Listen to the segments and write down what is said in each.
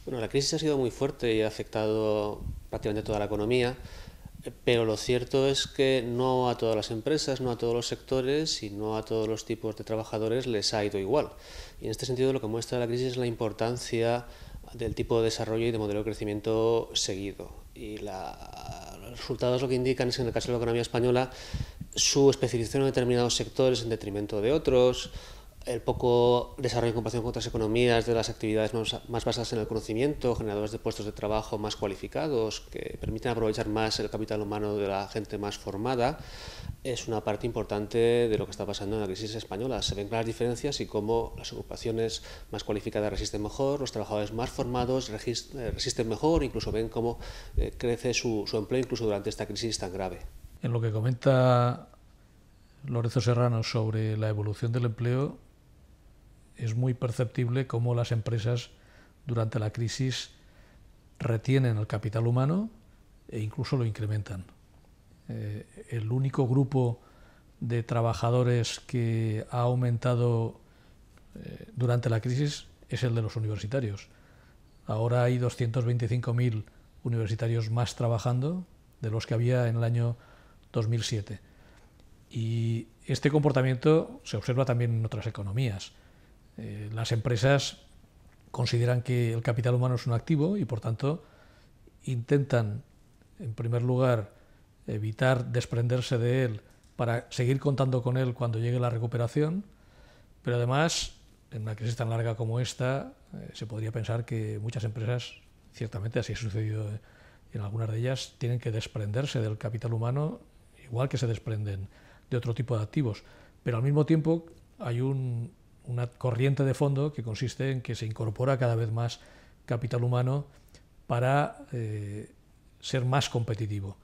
Bueno, la crisis ha sido muy fuerte y ha afectado prácticamente toda la economía, pero lo cierto es que no a todas las empresas, no a todos los sectores y no a todos los tipos de trabajadores les ha ido igual. Y en este sentido lo que muestra la crisis es la importancia del tipo de desarrollo y de modelo de crecimiento seguido. Los resultados lo que indican es que en el caso de la economía española su especialización en determinados sectores en detrimento de otros, el poco desarrollo en comparación con otras economías de las actividades más basadas en el conocimiento, generadores de puestos de trabajo más cualificados, que permiten aprovechar más el capital humano de la gente más formada, es una parte importante de lo que está pasando en la crisis española. Se ven claras diferencias y cómo las ocupaciones más cualificadas resisten mejor, los trabajadores más formados resisten mejor, incluso ven cómo crece su empleo incluso durante esta crisis tan grave. En lo que comenta Lorenzo Serrano sobre la evolución del empleo, es muy perceptible cómo las empresas durante la crisis retienen el capital humano e incluso lo incrementan. El único grupo de trabajadores que ha aumentado durante la crisis es el de los universitarios. Ahora hay 225.000 universitarios más trabajando de los que había en el año 2007. Y este comportamiento se observa también en otras economías. Las empresas consideran que el capital humano es un activo y, por tanto, intentan, en primer lugar, evitar desprenderse de él para seguir contando con él cuando llegue la recuperación, pero además, en una crisis tan larga como esta, se podría pensar que muchas empresas, ciertamente así ha sucedido en algunas de ellas, tienen que desprenderse del capital humano, igual que se desprenden de otro tipo de activos. Pero al mismo tiempo hay una corriente de fondo que consiste en que se incorpora cada vez más capital humano para ser más competitivo.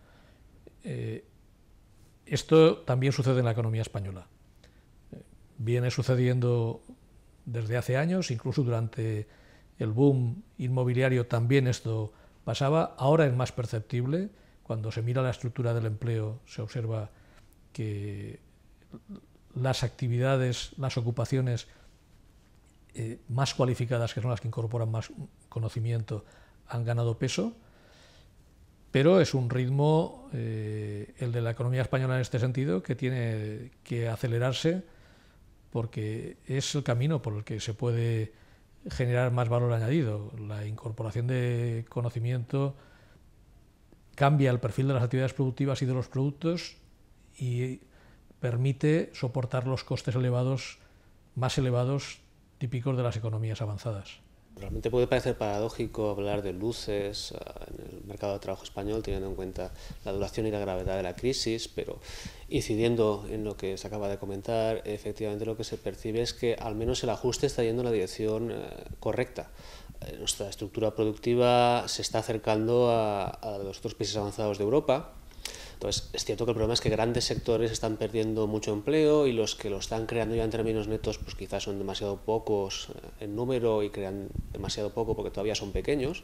Esto también sucede en la economía española. Viene sucediendo desde hace años, incluso durante el boom inmobiliario también esto pasaba. Ahora es más perceptible. Cuando se mira la estructura del empleo se observa que las actividades, las ocupaciones más cualificadas, que son las que incorporan más conocimiento, han ganado peso, pero es un ritmo, el de la economía española en este sentido, que tiene que acelerarse porque es el camino por el que se puede generar más valor añadido. La incorporación de conocimiento cambia el perfil de las actividades productivas y de los productos y permite soportar los costes elevados, más elevados, típicos de las economías avanzadas. Realmente puede parecer paradójico hablar de luces en el mercado de trabajo español teniendo en cuenta la duración y la gravedad de la crisis, pero incidiendo en lo que se acaba de comentar, efectivamente lo que se percibe es que al menos el ajuste está yendo en la dirección correcta. Nuestra estructura productiva se está acercando a los otros países avanzados de Europa. Entonces, es cierto que el problema es que grandes sectores están perdiendo mucho empleo y los que lo están creando ya en términos netos, pues quizás son demasiado pocos en número y crean demasiado poco porque todavía son pequeños,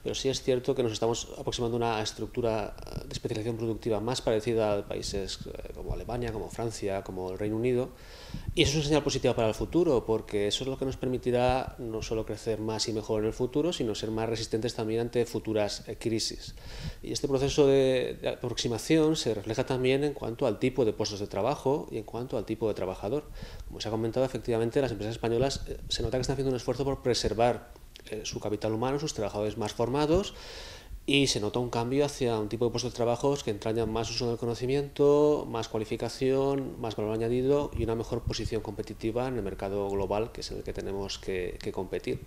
pero sí es cierto que nos estamos aproximando a una estructura de especialización productiva más parecida a países como Alemania, como Francia, como el Reino Unido, y eso es una señal positiva para el futuro, porque eso es lo que nos permitirá no solo crecer más y mejor en el futuro, sino ser más resistentes también ante futuras crisis. Y este proceso de aproximación se refleja también en cuanto al tipo de puestos de trabajo y en cuanto al tipo de trabajador. Como se ha comentado, efectivamente las empresas españolas se nota que están haciendo un esfuerzo por preservar su capital humano, sus trabajadores más formados, y se nota un cambio hacia un tipo de puestos de trabajo que entrañan más uso del conocimiento, más cualificación, más valor añadido y una mejor posición competitiva en el mercado global, que es en el que tenemos que competir.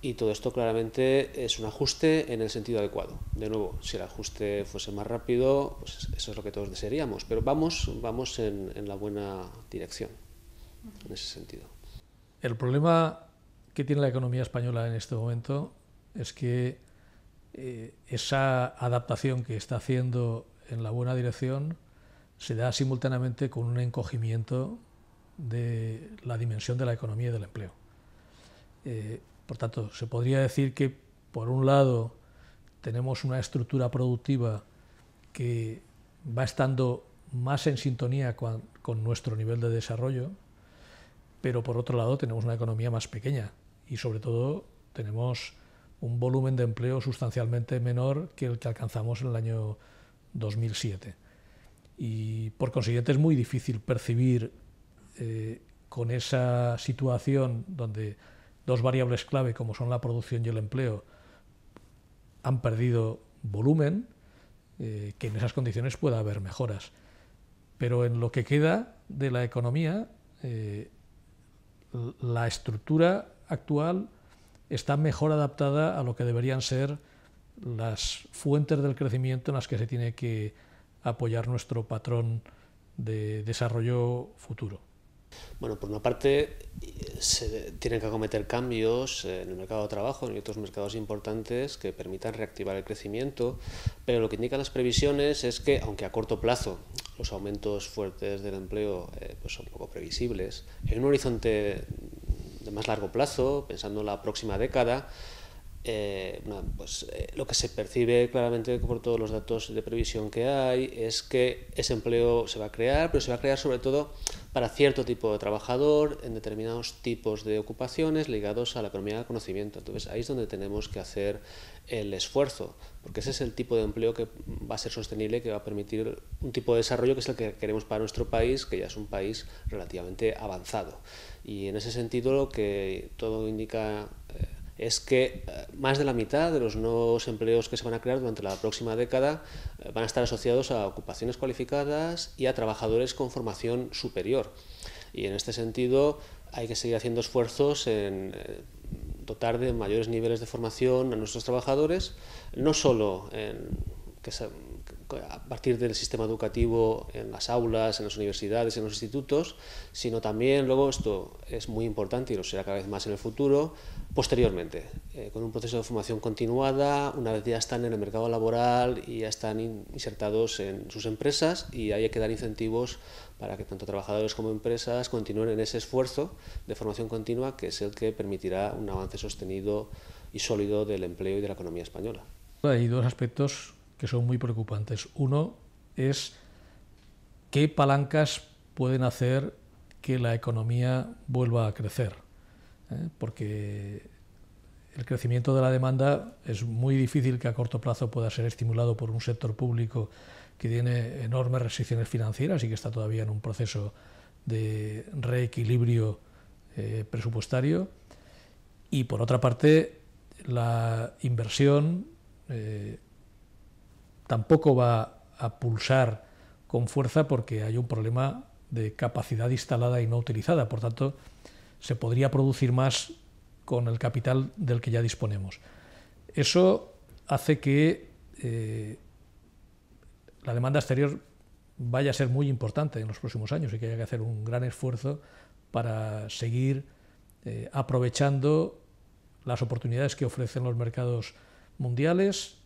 Y todo esto claramente es un ajuste en el sentido adecuado. De nuevo, si el ajuste fuese más rápido, pues eso es lo que todos desearíamos, pero vamos en la buena dirección en ese sentido. El problema que tiene la economía española en este momento es que esa adaptación que está haciendo en la buena dirección se da simultáneamente con un encogimiento de la dimensión de la economía y del empleo. Por tanto, se podría decir que, por un lado, tenemos una estructura productiva que va estando más en sintonía con nuestro nivel de desarrollo, pero por otro lado tenemos una economía más pequeña y sobre todo tenemos un volumen de empleo sustancialmente menor que el que alcanzamos en el año 2007. Y por consiguiente es muy difícil percibir con esa situación donde dos variables clave como son la producción y el empleo han perdido volumen, que en esas condiciones pueda haber mejoras. Pero en lo que queda de la economía, la estructura actual está mejor adaptada a lo que deberían ser las fuentes del crecimiento en las que se tiene que apoyar nuestro patrón de desarrollo futuro. Bueno, por una parte se tienen que acometer cambios en el mercado de trabajo y otros mercados importantes que permitan reactivar el crecimiento, pero lo que indican las previsiones es que, aunque a corto plazo los aumentos fuertes del empleo pues son poco previsibles, en un horizonte de más largo plazo, pensando en la próxima década, lo que se percibe claramente por todos los datos de previsión que hay es que ese empleo se va a crear, pero se va a crear sobre todo para cierto tipo de trabajador en determinados tipos de ocupaciones ligados a la economía del conocimiento. Entonces ahí es donde tenemos que hacer el esfuerzo, porque ese es el tipo de empleo que va a ser sostenible, que va a permitir un tipo de desarrollo que es el que queremos para nuestro país, que ya es un país relativamente avanzado. Y en ese sentido lo que todo indica es que más de la mitad de los nuevos empleos que se van a crear durante la próxima década van a estar asociados a ocupaciones cualificadas y a trabajadores con formación superior. Y en este sentido hay que seguir haciendo esfuerzos en dotar de mayores niveles de formación a nuestros trabajadores, no solo a partir del sistema educativo en las aulas, en las universidades, en los institutos, sino también, luego esto es muy importante y lo será cada vez más en el futuro, posteriormente, con un proceso de formación continuada, una vez ya están en el mercado laboral y ya están insertados en sus empresas, y hay que dar incentivos para que tanto trabajadores como empresas continúen en ese esfuerzo de formación continua, que es el que permitirá un avance sostenido y sólido del empleo y de la economía española. Hay dos aspectos que son muy preocupantes. Uno es qué palancas pueden hacer que la economía vuelva a crecer, porque el crecimiento de la demanda es muy difícil que a corto plazo pueda ser estimulado por un sector público que tiene enormes restricciones financieras y que está todavía en un proceso de reequilibrio presupuestario. Y por otra parte, la inversión tampoco va a pulsar con fuerza porque hay un problema de capacidad instalada y no utilizada. Por tanto, se podría producir más con el capital del que ya disponemos. Eso hace que la demanda exterior vaya a ser muy importante en los próximos años y que haya que hacer un gran esfuerzo para seguir aprovechando las oportunidades que ofrecen los mercados mundiales,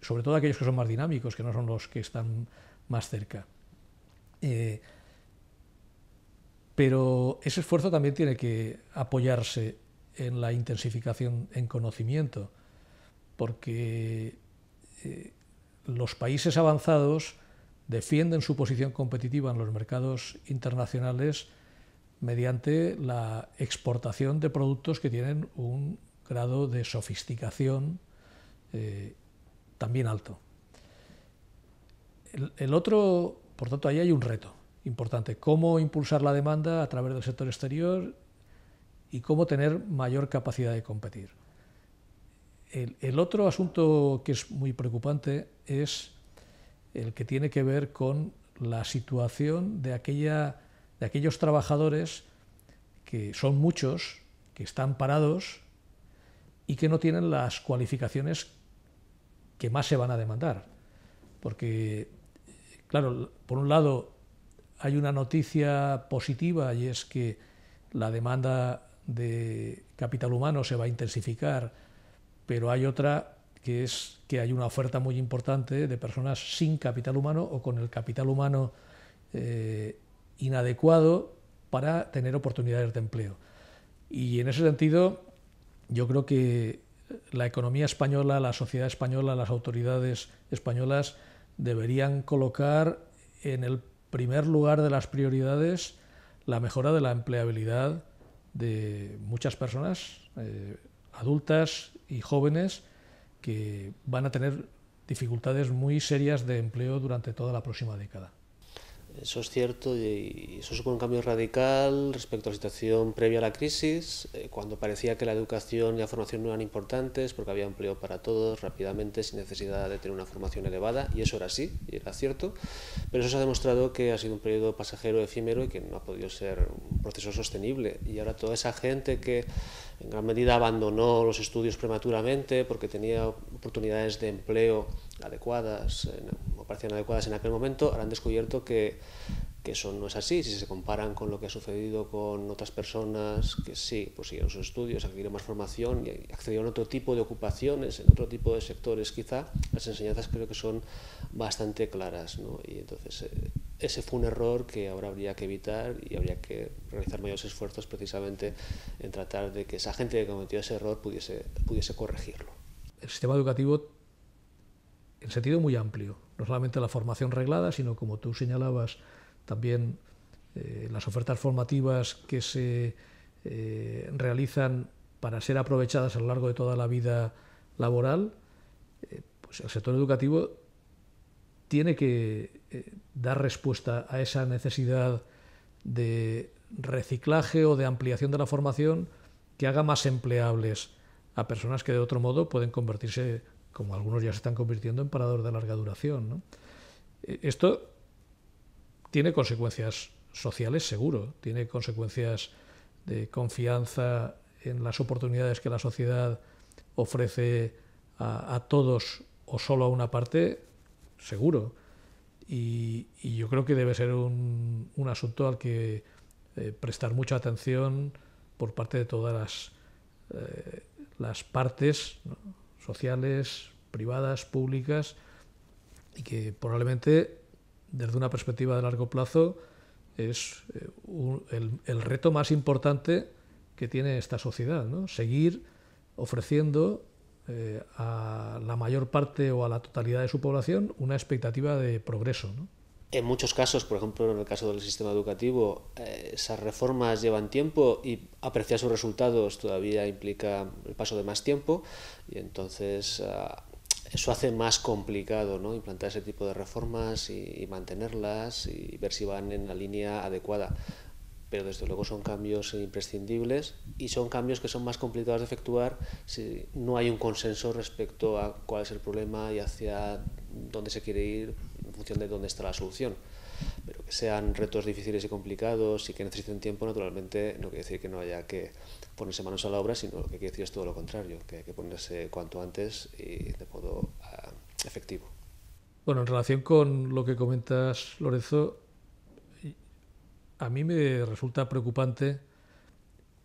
sobre todo aquellos que son más dinámicos, que no son los que están más cerca. Pero ese esfuerzo también tiene que apoyarse en la intensificación en conocimiento, porque los países avanzados defienden su posición competitiva en los mercados internacionales mediante la exportación de productos que tienen un grado de sofisticación también alto. El otro, por tanto, ahí hay un reto importante: cómo impulsar la demanda a través del sector exterior y cómo tener mayor capacidad de competir. El otro asunto que es muy preocupante es el que tiene que ver con la situación de aquellos trabajadores, que son muchos, que están parados y que no tienen las cualificaciones que más se van a demandar. Porque, claro, por un lado hay una noticia positiva, y es que la demanda de capital humano se va a intensificar, pero hay otra, que es que hay una oferta muy importante de personas sin capital humano o con el capital humano inadecuado para tener oportunidades de empleo. Y en ese sentido, yo creo que la economía española, la sociedad española, las autoridades españolas deberían colocar en el primer lugar de las prioridades la mejora de la empleabilidad de muchas personas, adultas y jóvenes que van a tener dificultades muy serias de empleo durante toda la próxima década. Eso es cierto y eso supone un cambio radical respecto a la situación previa a la crisis, cuando parecía que la educación y la formación no eran importantes porque había empleo para todos rápidamente sin necesidad de tener una formación elevada, y eso era así, y era cierto, pero eso se ha demostrado que ha sido un periodo pasajero, efímero, y que no ha podido ser un proceso sostenible. Y ahora toda esa gente que en gran medida abandonó los estudios prematuramente porque tenía oportunidades de empleo adecuadas o parecían adecuadas en aquel momento, ahora han descubierto que eso no es así. Si se comparan con lo que ha sucedido con otras personas que sí, pues siguieron sus estudios, adquirieron más formación y accedieron a otro tipo de ocupaciones, en otro tipo de sectores, quizá las enseñanzas creo que son bastante claras, ¿no? Y entonces ese fue un error que ahora habría que evitar y habría que realizar mayores esfuerzos precisamente en tratar de que esa gente que cometió ese error pudiese corregirlo. El sistema educativo, en sentido muy amplio, no solamente la formación reglada, sino, como tú señalabas, también las ofertas formativas que se realizan para ser aprovechadas a lo largo de toda la vida laboral, pues el sector educativo tiene que dar respuesta a esa necesidad de reciclaje o de ampliación de la formación que haga más empleables a personas que de otro modo pueden convertirse, como algunos ya se están convirtiendo, en paradores de larga duración, ¿no? Esto tiene consecuencias sociales, seguro, tiene consecuencias de confianza en las oportunidades que la sociedad ofrece a todos o solo a una parte, seguro. Y yo creo que debe ser un asunto al que prestar mucha atención por parte de todas las partes, ¿no?, sociales, privadas, públicas, y que probablemente desde una perspectiva de largo plazo es el reto más importante que tiene esta sociedad, ¿no? Seguir ofreciendo a la mayor parte o a la totalidad de su población una expectativa de progreso, ¿no? En muchos casos, por ejemplo en el caso del sistema educativo, esas reformas llevan tiempo y apreciar sus resultados todavía implica el paso de más tiempo, y entonces eso hace más complicado, ¿no?, implantar ese tipo de reformas y mantenerlas y ver si van en la línea adecuada. Pero desde luego son cambios imprescindibles y son cambios que son más complicados de efectuar si no hay un consenso respecto a cuál es el problema y hacia dónde se quiere ir en función de dónde está la solución. Pero que sean retos difíciles y complicados y que necesiten tiempo, naturalmente no quiere decir que no haya que ponerse manos a la obra, sino lo que quiere decir es todo lo contrario, que hay que ponerse cuanto antes y de modo efectivo. Bueno, en relación con lo que comentas, Lorenzo, a mí me resulta preocupante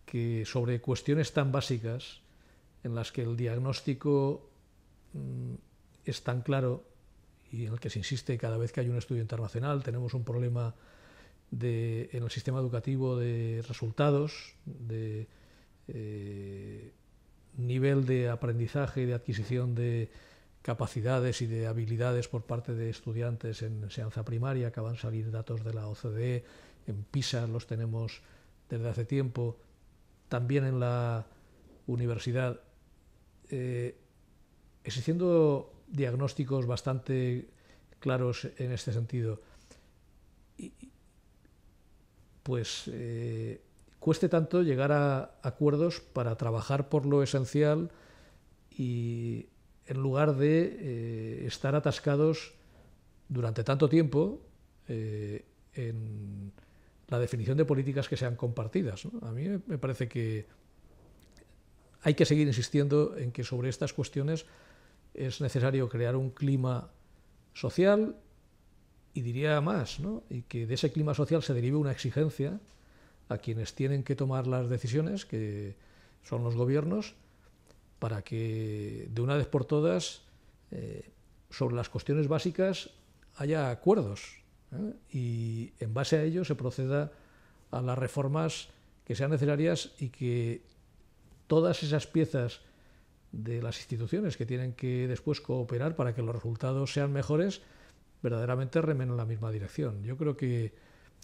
que sobre cuestiones tan básicas en las que el diagnóstico es tan claro y en el que se insiste cada vez que hay un estudio internacional, tenemos un problema en el sistema educativo de resultados, de nivel de aprendizaje y de adquisición de capacidades y de habilidades por parte de estudiantes en enseñanza primaria. Acaban de salir datos de la OCDE, en PISA los tenemos desde hace tiempo, también en la universidad, existiendo diagnósticos bastante claros en este sentido, pues cueste tanto llegar a acuerdos para trabajar por lo esencial y en lugar de estar atascados durante tanto tiempo en la definición de políticas que sean compartidas, ¿no? A mí me parece que hay que seguir insistiendo en que sobre estas cuestiones es necesario crear un clima social, y diría más, ¿no?, y que de ese clima social se derive una exigencia a quienes tienen que tomar las decisiones, que son los gobiernos, para que de una vez por todas sobre las cuestiones básicas haya acuerdos, y en base a ello se proceda a las reformas que sean necesarias y que todas esas piezas de las instituciones que tienen que después cooperar para que los resultados sean mejores verdaderamente remen en la misma dirección. Yo creo que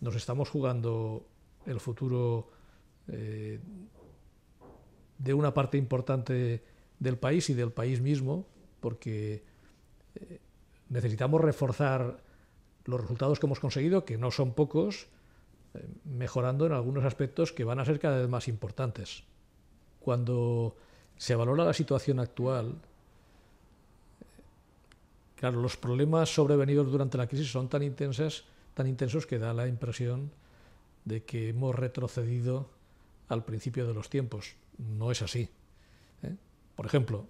nos estamos jugando el futuro de una parte importante del país y del país mismo, porque necesitamos reforzar los resultados que hemos conseguido, que no son pocos, mejorando en algunos aspectos que van a ser cada vez más importantes. Cuando se valora la situación actual, claro, los problemas sobrevenidos durante la crisis son tan intensos que da la impresión de que hemos retrocedido al principio de los tiempos. No es así. Por ejemplo,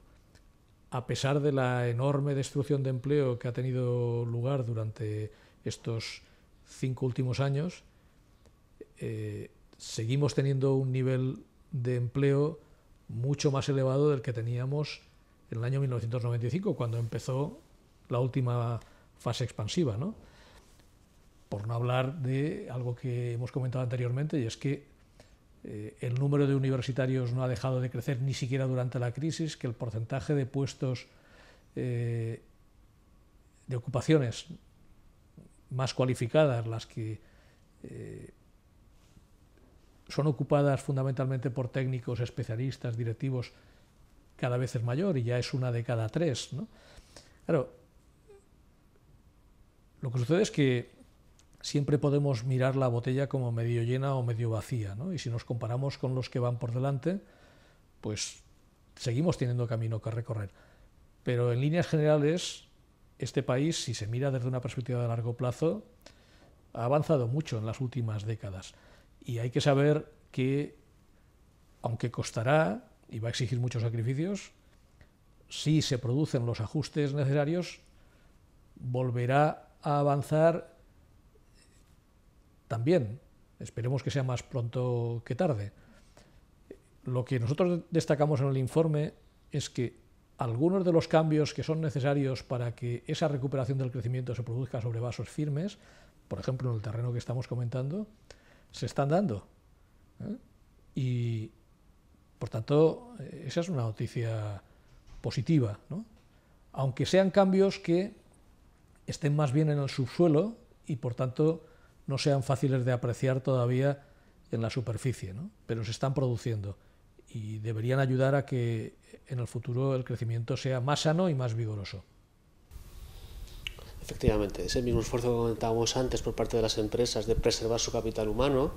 a pesar de la enorme destrucción de empleo que ha tenido lugar durante estos 5 últimos años, seguimos teniendo un nivel de empleo mucho más elevado del que teníamos en el año 1995, cuando empezó la última fase expansiva, ¿no? Por no hablar de algo que hemos comentado anteriormente, y es que el número de universitarios no ha dejado de crecer ni siquiera durante la crisis, que el porcentaje de puestos de ocupaciones más cualificadas, las que son ocupadas fundamentalmente por técnicos, especialistas, directivos, cada vez es mayor y ya es 1 de cada 3, ¿no? Claro, lo que sucede es que siempre podemos mirar la botella como medio llena o medio vacía, ¿no? Y si nos comparamos con los que van por delante, pues seguimos teniendo camino que recorrer. Pero en líneas generales, este país, si se mira desde una perspectiva de largo plazo, ha avanzado mucho en las últimas décadas. Y hay que saber que, aunque costará y va a exigir muchos sacrificios, si se producen los ajustes necesarios, volverá a avanzar también. Esperemos que sea más pronto que tarde. Lo que nosotros destacamos en el informe es que algunos de los cambios que son necesarios para que esa recuperación del crecimiento se produzca sobre bases firmes, por ejemplo en el terreno que estamos comentando, se están dando. Y, por tanto, esa es una noticia positiva, ¿no? Aunque sean cambios que estén más bien en el subsuelo y, por tanto, no sean fáciles de apreciar todavía en la superficie, ¿no? Pero se están produciendo y deberían ayudar a que en el futuro el crecimiento sea más sano y más vigoroso. Efectivamente, ese mismo esfuerzo que comentábamos antes por parte de las empresas de preservar su capital humano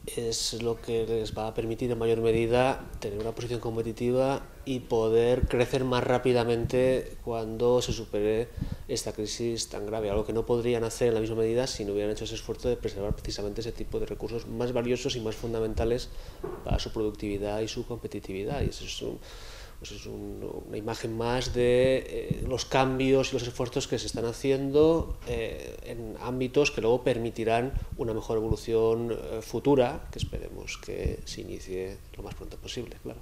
es lo que les va a permitir en mayor medida tener una posición competitiva y poder crecer más rápidamente cuando se supere esta crisis tan grave, algo que no podrían hacer en la misma medida si no hubieran hecho ese esfuerzo de preservar precisamente ese tipo de recursos más valiosos y más fundamentales para su productividad y su competitividad. Y eso es una imagen más de los cambios y los esfuerzos que se están haciendo en ámbitos que luego permitirán una mejor evolución futura, que esperemos que se inicie lo más pronto posible, claro.